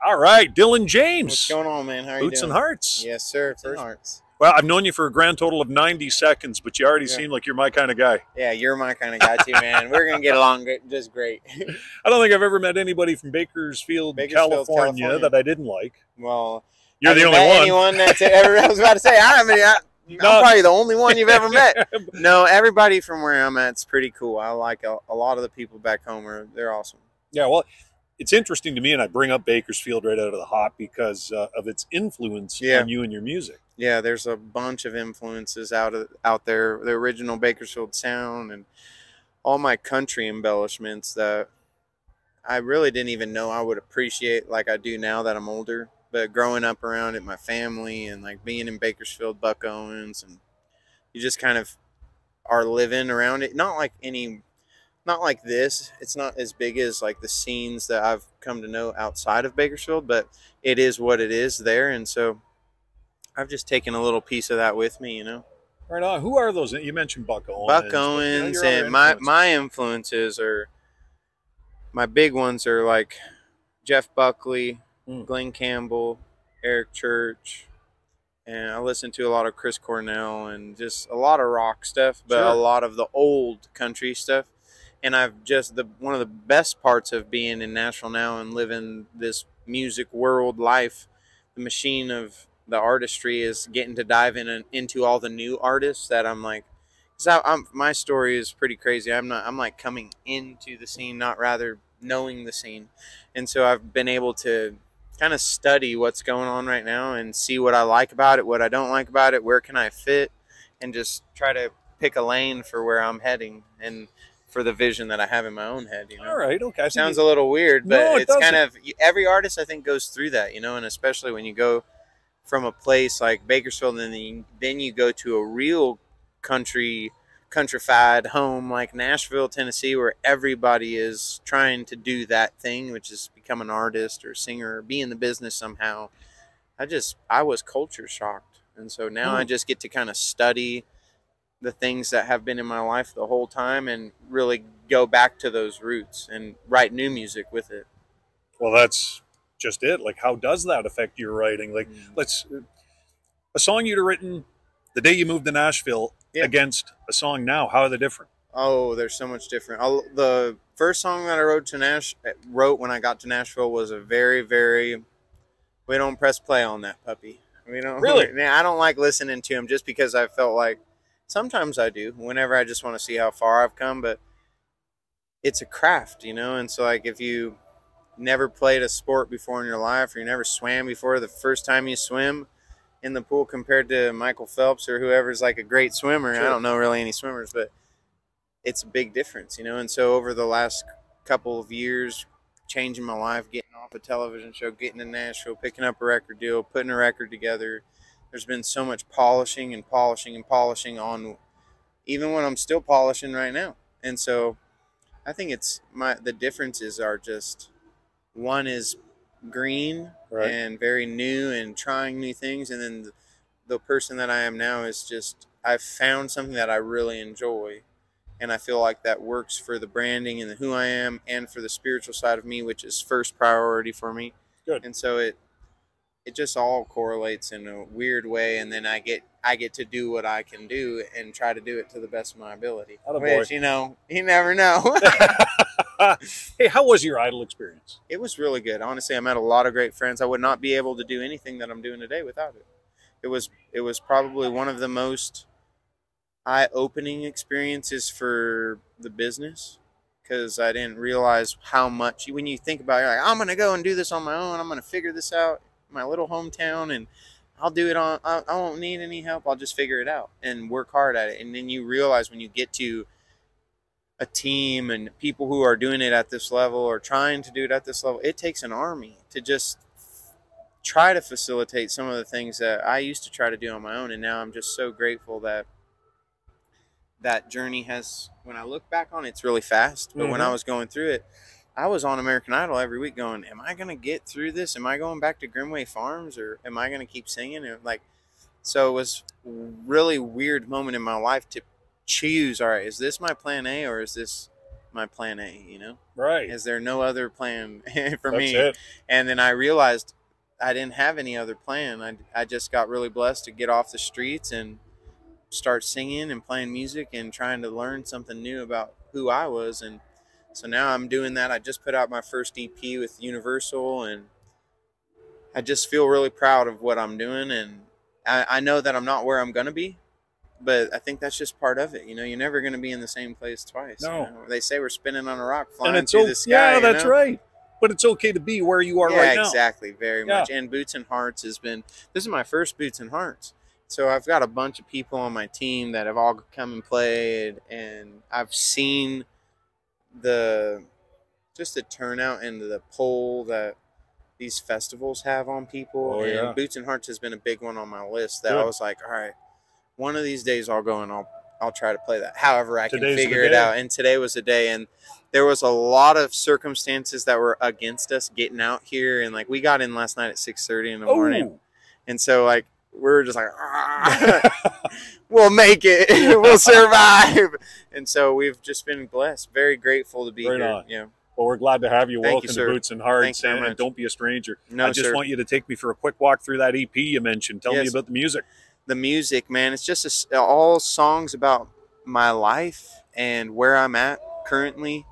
All right, Dillon James. What's going on, man? How are you Boots doing? and Hearts. Yes, sir. Boots and Hearts. Well, I've known you for a grand total of 90 seconds, but you already Yeah. seem like you're my kind of guy. Yeah, you're my kind of guy too, man. We're gonna get along just great. I don't think I've ever met anybody from Bakersfield, California, that I didn't like. Well, you're the only one. Anyone that's ever, I was about to say, I'm probably the only one you've ever met. No, everybody from where I'm at is pretty cool. I like a lot of the people back home. They're awesome. Yeah, well, it's interesting to me, and I bring up Bakersfield right out of the hop because of its influence on you and your music. Yeah, there's a bunch of influences out there. The original Bakersfield sound and all my country embellishments that I really didn't even know I would appreciate like I do now that I'm older. But growing up around it, my family, and like being in Bakersfield, Buck Owens, and you just kind of are living around it. Not like this. It's not as big as like the scenes that I've come to know outside of Bakersfield, but it is what it is there. And so I've just taken a little piece of that with me, you know. Right on. Who are those? You mentioned Buck Owens. Buck Owens, and my influences are, my big ones are like Jeff Buckley, Glenn Campbell, Eric Church, and I listen to a lot of Chris Cornell and just a lot of rock stuff, but a lot of the old country stuff. And I've just one of the best parts of being in Nashville now and living this music world life, the machine of the artistry, is getting to dive into all the new artists that I'm like, because my story is pretty crazy. I'm like coming into the scene, not rather knowing the scene. And so I've been able to kind of study what's going on right now and see what I like about it, what I don't like about it, where can I fit, and just try to pick a lane for where I'm heading and for the vision that I have in my own head, you know. All right, okay. Sounds a little weird, but it's kind of, every artist I think goes through that, you know, and especially when you go from a place like Bakersfield and then you go to a real countrified home like Nashville, Tennessee, where everybody is trying to do that thing, which is become an artist or a singer or be in the business somehow. I was culture shocked. And so now I just get to kind of study the things that have been in my life the whole time and really go back to those roots and write new music with it. Well, that's just it. Like, how does that affect your writing? Like, a song you'd have written the day you moved to Nashville against a song now, how are they different? Oh, they're so much different. The first song that I wrote when I got to Nashville was a very, very, we don't press play on that puppy. We don't really. I don't like listening to him just because I felt like, sometimes I do, whenever I just want to see how far I've come, but it's a craft, you know? And so, like, if you never played a sport before in your life, or you never swam before, the first time you swim in the pool compared to Michael Phelps or whoever's like a great swimmer, I don't know really any swimmers, but it's a big difference, you know? And so over the last couple of years, changing my life, getting off a television show, getting to Nashville, picking up a record deal, putting a record together, there's been so much polishing and polishing and polishing on, even when I'm still polishing right now. And so I think the differences are just, one is green and very new and trying new things. And then the person that I am now is just, I've found something that I really enjoy. And I feel like that works for the branding and who I am and for the spiritual side of me, which is first priority for me. Good. And so it just all correlates in a weird way, and then I get to do what I can do and try to do it to the best of my ability. Which, you know, you never know. Hey, how was your Idol experience? It was really good. Honestly, I met a lot of great friends. I would not be able to do anything that I'm doing today without it. It was probably one of the most eye-opening experiences for the business, because I didn't realize how much, when you think about it, you're like, I'm going to go and do this on my own. I'm going to figure this out. My little hometown, and I'll do it on, I won't need any help. I'll just figure it out and work hard at it. And then you realize when you get to a team and people who are doing it at this level or trying to do it at this level, it takes an army to just try to facilitate some of the things that I used to try to do on my own. And now I'm just so grateful that that journey has, when I look back on it, it's really fast. But when I was going through it, I was on American Idol every week going, am I going to get through this? Am I going back to Grimway Farms, or am I going to keep singing? And so it was a really weird moment in my life to choose, all right, is this my plan A, or is this my plan A, you know? Right. Is there no other plan for That's me? it. And then I realized I didn't have any other plan. I just got really blessed to get off the streets and start singing and playing music and trying to learn something new about who I was. And so now I'm doing that. I just put out my first EP with Universal, and I just feel really proud of what I'm doing. And I know that I'm not where I'm going to be, but I think that's just part of it. You know, you're never going to be in the same place twice. No. You know? They say we're spinning on a rock flying through the sky. Yeah, that's right. But it's okay to be where you are right now. Yeah, exactly. Very much. And Boots and Hearts this is my first Boots and Hearts. So I've got a bunch of people on my team that have all come and played, and I've seen the turnout and the pull that these festivals have on people. And Boots and Hearts has been a big one on my list that I was like, all right, one of these days I'll go and I'll try to play that. However I can figure it out. And today was the day, and there was a lot of circumstances that were against us getting out here. And like, we got in last night at 6:30 in the morning. And so like, we're just like, we'll make it. We'll survive. And so we've just been blessed. Very grateful to be here. Yeah. Well, we're glad to have you. Thank Welcome you, to Boots and Hearts. And don't be a stranger. No, I just want you to take me for a quick walk through that EP you mentioned. Tell me about the music. The music, man, it's just all songs about my life and where I'm at currently.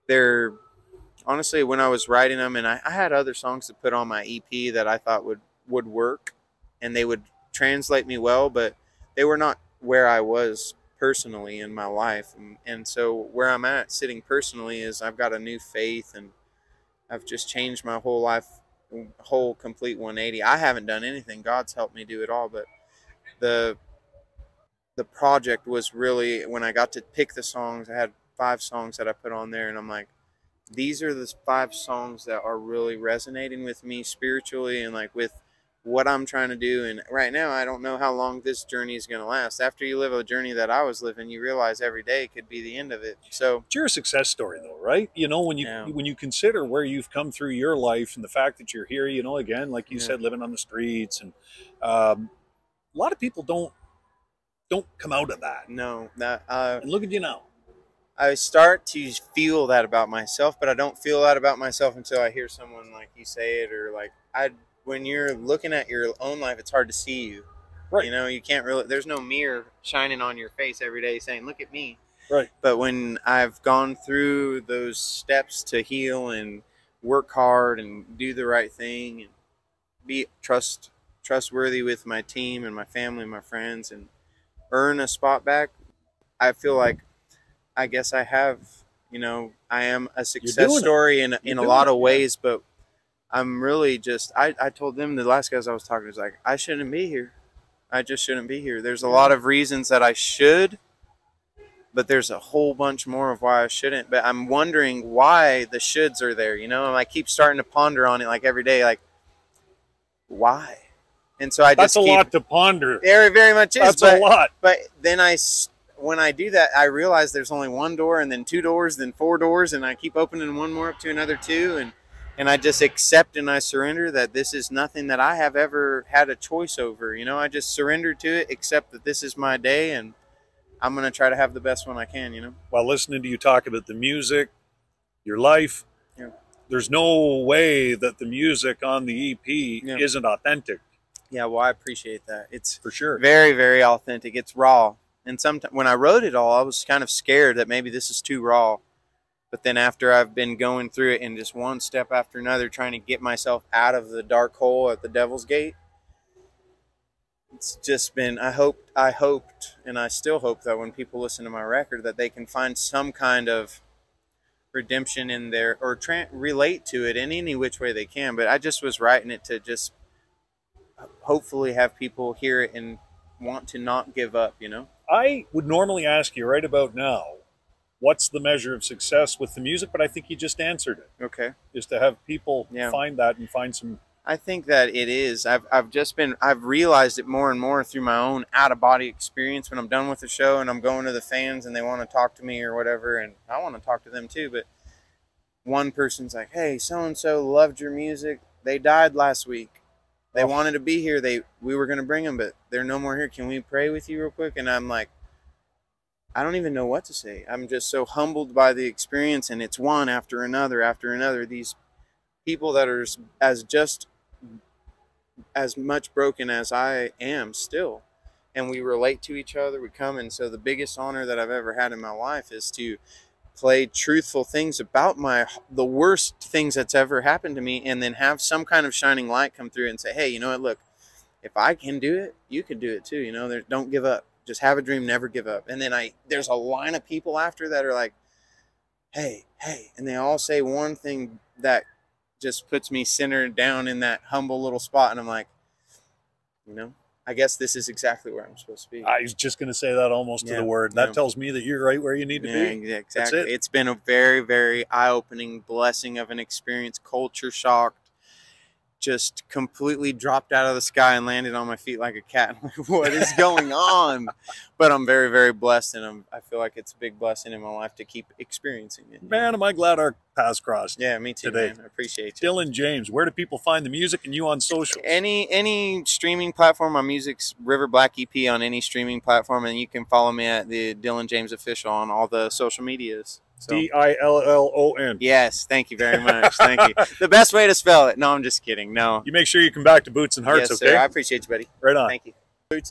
They're honestly, when I was writing them, and I had other songs to put on my EP that I thought would work and they would translate me well, but they were not where I was personally in my life. And so where I'm at sitting personally is I've got a new faith, and I've just changed my whole life, whole complete 180. I haven't done anything. God's helped me do it all, but the project was really, when I got to pick the songs, I had 5 songs that I put on there, and I'm like, these are the 5 songs that are really resonating with me spiritually and like with what I'm trying to do. And right now, I don't know how long this journey is going to last. After you live a journey that I was living, you realize every day could be the end of it. So it's your success story though, right? You know, when you consider where you've come through your life and the fact that you're here, you know, again, like you said, living on the streets, and a lot of people don't come out of that. No, and look at you now. I start to feel that about myself, but I don't feel that about myself until I hear someone like you say it, or like when you're looking at your own life, it's hard to see you. Right. You know, you can't really, there's no mirror shining on your face every day saying, look at me. Right. But when I've gone through those steps to heal and work hard and do the right thing and be trustworthy with my team and my family and my friends and earn a spot back, I feel like, I guess I have, you know, I am a success story in a lot of ways, but I'm really just, I told them, the last guys I was talking to, was like, I shouldn't be here. I just shouldn't be here. There's a lot of reasons that I should, but there's a whole bunch more of why I shouldn't. But I'm wondering why the shoulds are there, you know, and I keep starting to ponder on it like every day, like, why? And so That's a lot to ponder. Very, very much is. That's a lot. But then when I do that, I realize there's only 1 door, and then 2 doors, then 4 doors, and I keep opening one more up to another 2, and I just accept and I surrender that this is nothing that I have ever had a choice over. You know, I just surrender to it, accept that this is my day, and I'm going to try to have the best one I can, you know. While listening to you talk about the music, your life, there's no way that the music on the EP isn't authentic. Yeah, well, I appreciate that. It's for sure very, very authentic. It's raw. And sometimes when I wrote it all, I was kind of scared that maybe this is too raw. But then after I've been going through it and just one step after another, trying to get myself out of the dark hole at the Devil's Gate, it's just been, I hoped, and I still hope that when people listen to my record, that they can find some kind of redemption in there, or relate to it in any which way they can. But I just was writing it to just hopefully have people hear it and want to not give up, you know. I would normally ask you right about now, what's the measure of success with the music? But I think you just answered it. Okay. Is to have people find that and find some. I think that it is. I've realized it more and more through my own out-of-body experience when I'm done with the show and I'm going to the fans and they want to talk to me or whatever, and I want to talk to them too. But one person's like, hey, so-and-so loved your music. They died last week. They wanted to be here. We were going to bring them, but they're no more here. Can we pray with you real quick? And I'm like, I don't even know what to say. I'm just so humbled by the experience, and it's one after another. These people that are just as much broken as I am still, and we relate to each other. We come, and so the biggest honor that I've ever had in my life is to play truthful things about the worst things that's ever happened to me, and then have some kind of shining light come through and say, hey, you know what, look, if I can do it, you can do it too. You know, don't give up. Just have a dream, never give up. And then there's a line of people after that are like, hey, and they all say one thing that just puts me centered down in that humble little spot. And I'm like, you know, I guess this is exactly where I'm supposed to be. I was just going to say that almost to the word. That tells me that you're right where you need to be. Yeah, exactly. It's been a very, very eye-opening blessing of an experience, culture shocked, just completely dropped out of the sky and landed on my feet like a cat. I'm like, what is going on? But I'm very, very blessed, and I feel like it's a big blessing in my life to keep experiencing it. Man, am I glad our paths crossed. Yeah, me too, today. Man. I appreciate you. Dillon James, where do people find the music and you on social? Any streaming platform. My music's River Black EP on any streaming platform, and you can follow me at the Dillon James Official on all the social medias. So. Dillon. Yes, thank you very much. Thank you. The best way to spell it. No, I'm just kidding. No. You make sure you come back to Boots and Hearts, yes, okay? Sir. I appreciate you, buddy. Right on. Thank you. Boots and